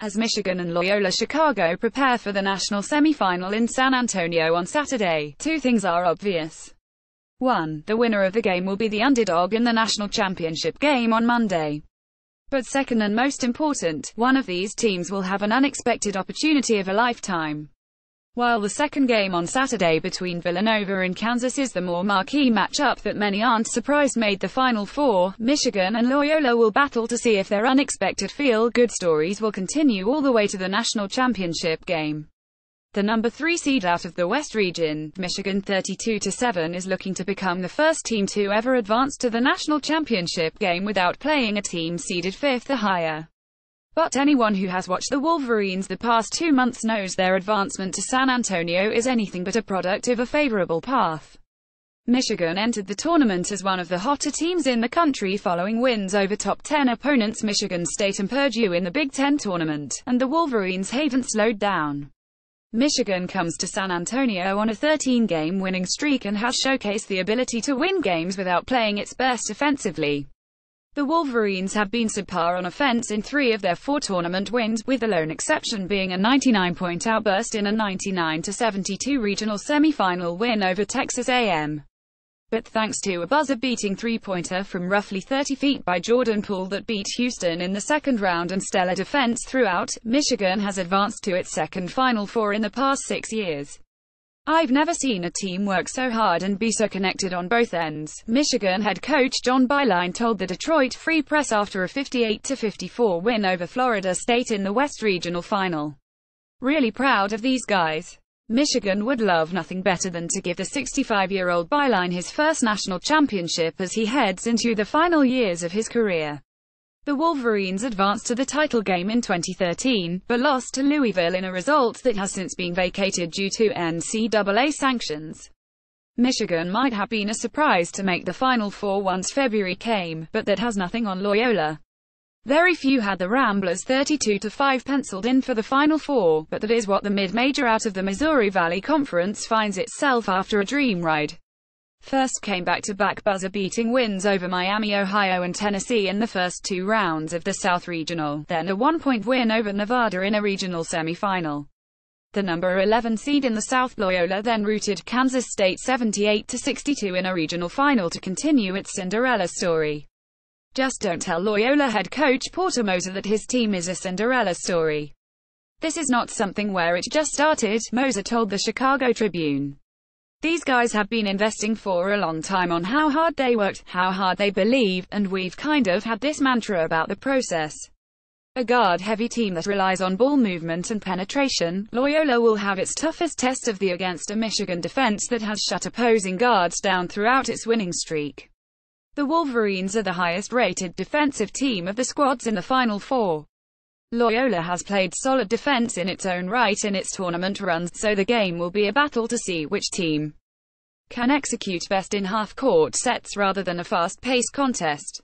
as Michigan and Loyola-Chicago prepare for the national semifinal in San Antonio on Saturday. Two things are obvious. 1. The winner of the game will be the underdog in the national championship game on Monday. But second and most important, one of these teams will have an unexpected opportunity of a lifetime. While the second game on Saturday between Villanova and Kansas is the more marquee matchup that many aren't surprised made the Final Four, Michigan and Loyola will battle to see if their unexpected feel-good stories will continue all the way to the national championship game. The number 3 seed out of the West region, Michigan 32-7, is looking to become the first team to ever advance to the national championship game without playing a team seeded 5th or higher. But anyone who has watched the Wolverines the past 2 months knows their advancement to San Antonio is anything but a product of a favorable path. Michigan entered the tournament as one of the hotter teams in the country following wins over top 10 opponents Michigan State and Purdue in the Big Ten tournament, and the Wolverines haven't slowed down. Michigan comes to San Antonio on a 13-game winning streak and has showcased the ability to win games without playing its best offensively. The Wolverines have been subpar on offense in 3 of their 4 tournament wins, with the lone exception being a 99-point outburst in a 99-72 regional semifinal win over Texas A&M. But thanks to a buzzer-beating three-pointer from roughly 30 feet by Jordan Poole that beat Houston in the second round and stellar defense throughout, Michigan has advanced to its second Final Four in the past 6 years. I've never seen a team work so hard and be so connected on both ends, Michigan head coach John Beilein told the Detroit Free Press after a 58-54 win over Florida State in the West Regional Final. Really proud of these guys. Michigan would love nothing better than to give the 65-year-old Beilein his first national championship as he heads into the final years of his career. The Wolverines advanced to the title game in 2013, but lost to Louisville in a result that has since been vacated due to NCAA sanctions. Michigan might have been a surprise to make the Final Four once February came, but that has nothing on Loyola. Very few had the Ramblers 32-5 penciled in for the Final Four, but that is what the mid-major out of the Missouri Valley Conference finds itself after a dream ride. First came back-to-back buzzer-beating wins over Miami, Ohio and Tennessee in the first 2 rounds of the South Regional, then a 1-point win over Nevada in a regional semifinal. The number 11 seed in the South, Loyola, then routed Kansas State 78-62 in a regional final to continue its Cinderella story. Just don't tell Loyola head coach Porter Moser that his team is a Cinderella story. This is not something where it just started, Moser told the Chicago Tribune. These guys have been investing for a long time on how hard they worked, how hard they believe, and we've kind of had this mantra about the process. A guard-heavy team that relies on ball movement and penetration, Loyola will have its toughest test of the year against a Michigan defense that has shut opposing guards down throughout its winning streak. The Wolverines are the highest-rated defensive team of the squads in the Final Four. Loyola has played solid defense in its own right in its tournament runs, so the game will be a battle to see which team can execute best in half-court sets rather than a fast-paced contest.